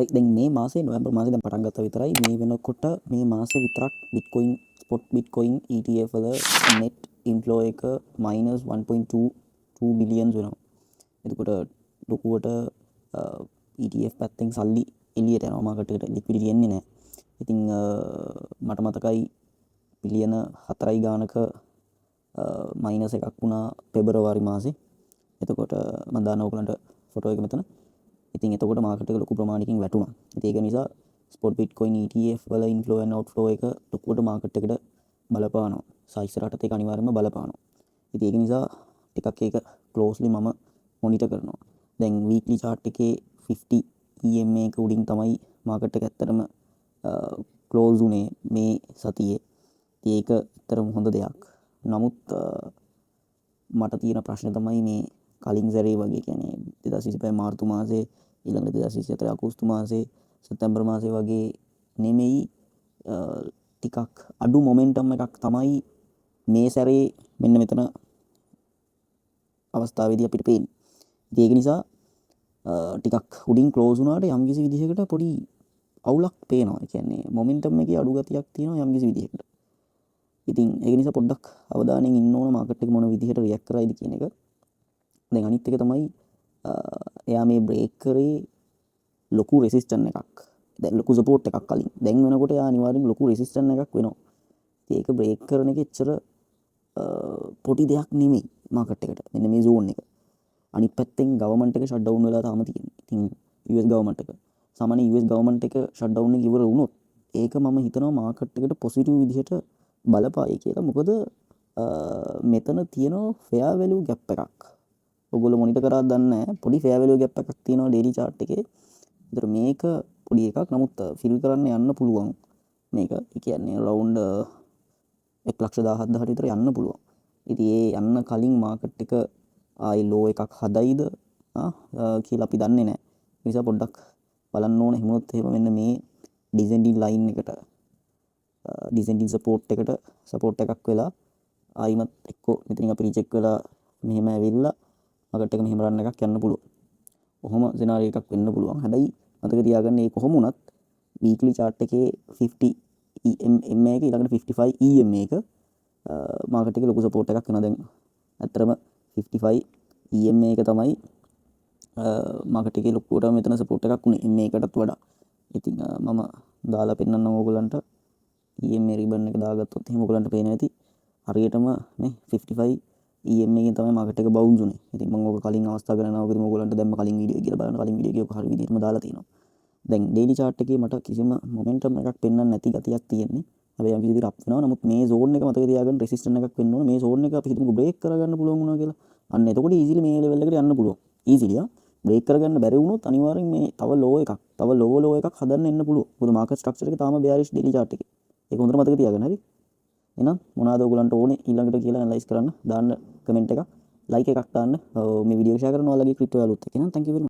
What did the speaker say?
හරි දැන් මේ මාසේ නොවැම්බර් මාසේ දැන් පටන් ගත්තා විතරයි මේ වෙනකොට මේ මාසේ විතරක් බිට්කොයින් ස්පොට් බිට්කොයින් ETF වල net inflow එක -1.22 බිලියන්ස් වෙනවා. එතකොට ලොකුවට ETF පැත්තෙන් සල්ලි එළියට යනවා මාකට් එකට ලික්විඩිටි එන්නේ නැහැ. ඉතින් මට මතකයි බිලියන 4යි ගානක මයිනස් එකක් වුණා පෙබරවාරි මාසේ. එතකොට මම දාන්න ඕගලන්ට ෆොටෝ එක මෙතන. ඉතින් එතකොට මාකට් එක ලොකු ප්‍රමාණයකින් වැටුණා. ඉතින් ඒක නිසා ස්පොට් බිට්කොයින් ETF වල ඉන්ෆ්ලෝ and outflow එක ලොකුවට මාකට් එකට බලපානවා. සයිස්රටත් ඒක අනිවාර්යයෙන්ම බලපානවා. ඉතින් ඒක නිසා ටිකක් ඒක ක්ලෝස්ලි මම මොනිටර් කරනවා. දැන් වීක්ලි chart එකේ 50 EMA එක උඩින් තමයි මාකට් එක ඇත්තටම ක්ලෝස් උනේ මේ සතියේ. ඉතින් ඒක ඇත්තටම හොඳ දෙයක්. නමුත් මට තියෙන ප්‍රශ්නේ තමයි මේ කලින් සැරේ වගේ කියන්නේ 2025 මාර්තු මාසේ ඊළඟට 2024 අගෝස්තු මාසේ සැප්තැම්බර් මාසේ වගේ නෙමෙයි ටිකක් අඩු මොමෙන්ටම් එකක් තමයි මේ සැරේ මෙන්න මෙතන අවස්ථාවේදී අපිට පේන්නේ. ඉතින් ඒක නිසා ටිකක් උඩින් ක්ලෝස් වුණාට යම්කිසි විදිහකට පොඩි අවුලක් පේනවා. ඒ කියන්නේ මොමෙන්ටම් එකේ අඩු ගතියක් තියෙනවා යම්කිසි විදිහකට. ඉතින් ඒක නිසා පොඩ්ඩක් අවධානයෙන් ඉන්න ඕන මාකට් එක මොන විදිහට රියැක්ට් කරයිද කියන එක. දැන් අනිත් එක තමයි එයා මේ බ්‍රේක් කරේ ලොකු රෙසිස්ටන්ට් එකක්. දැන් ලොකු සපෝට් එකක් කලින්. දැන් වෙනකොට එයා අනිවාර්යෙන් ලොකු රෙසිස්ටන්ට් එකක් වෙනවා. ඒක බ්‍රේක් කරන එක එච්චර පොඩි දෙයක් නෙමෙයි මාකට් එකට. මෙන්න මේ zone එක. අනිත් පැත්තෙන් ගවර්න්මන්ට් එක ෂට් ඩවුන් වෙලා තාම තියෙනවා. ඉතින් US ගවර්න්මන්ට් එක. සාමාන්‍ය US ගවර්න්මන්ට් එක ෂට් ඩවුන් එක ඉවර වුණොත් ඒක මම හිතනවා මාකට් එකට පොසිටිව් විදිහට බලපායි කියලා. මොකද මෙතන තියෙන ෆෙයා වැලියු ගැප් එකක්. ඔයගොල්ලෝ මොනිටර් කරාද දන්නේ නැහැ. පොඩි ෆෙයා වැලියු ගැප් එකක් තියෙනවා ඩේලි chart එකේ. ඒතර මේක පොඩි එකක්. නමුත් ෆිල් කරන්න යන්න පුළුවන්. මේක ඒ කියන්නේ රවුන්ඩ් 1,17,000 විතර යන්න පුළුවන්. ඉතින් ඒ යන්න කලින් මාකට් එක ආයි ලෝ එකක් හදයිද කියලා අපි දන්නේ නැහැ. ඒ නිසා පොඩ්ඩක් බලන්න ඕන. හිමුනොත් එහෙම මෙන්න මේ ඩිසෙන්ඩින් ලයින් එකට ඩිසෙන්ඩින් සපෝට් එකක් වෙලා ආයිමත් එක්කෝ මෙතනින් අපි රිජෙක්ට් වෙලා මෙහෙම ඇවිල්ලා මාකට් එක මෙහෙම රන් එකක් යන්න පුළුවන්. කොහොම සිනාරියෝ එකක් වෙන්න පුළුවන්. හැබැයි මතක තියාගන්න මේ කොහොම වුණත් වීක්ලි chart එකේ 50 EMA එක ඊළඟට 55 EMA එක මාකට් එකේ ලොකු සපෝට් එකක් වෙනවා. දැන් ඇත්තටම 55 EMA එක තමයි මාකට් එකේ ලොකුවට මෙතන සපෝට් එකක් උනේ MA එකටත් වඩා. ඉතින් මම දාලා පෙන්නන්නම් ඕගොල්ලන්ට EMA රිබන් එක දාගත්තොත් එහෙනම් ඕගොල්ලන්ට පේනවා ඇති හරියටම මේ 55 EMA එකෙන් තමයි මාකට් එක බවුන්ස් උනේ. ඉතින් මම ඕක කලින් අවස්ථා ගණනාවකදී ඕගොල්ලන්ට දැම්ම කලින් වීඩියෝ එක කියලා බලන්න කලින් වීඩියෝ එකේ හරිය විදිහටම දාලා තියෙනවා. දැන් ඩේලි chart එකේ මට කිසිම මොමෙන්ටම් එකක් පෙන්වන්න නැති ගතියක් තියෙන්නේ. හැබැයි අපි විදිහට අප් වෙනවා. නමුත් මේ zone එක මතක තියාගන්න රෙසිස්ටන්ට් එකක් වෙන්න ඕන. මේ zone එක අපි හිතමුකෝ බ්‍රේක් කරගන්න පුළුවන් වුණා කියලා. අන්න එතකොට easily මේ level එකට යන්න පුළුවන්. easily බ්‍රේක් කරගන්න බැරි වුණොත් අනිවාර්යෙන් මේ තව low එකක් හදන්න එන්න පුළුවන්. මොකද market structure එක තාම bearish daily chart එකේ. ඒක හොඳට මතක තියාගන්න හරි. එහෙනම් මොනවාද ඔයගලන්ට ඕනේ ඊළඟට කියලා ඇනලයිස් කරන්න දාන්න කමෙන්ට් එකක් ලයික් එකක් දාන්න මේ වීඩියෝ එක ෂෙයා කරන්න ඔයාලගේ ක්‍රිප්ටෝ යාළුවොත් එක්ක. එහෙනම් thank you very much.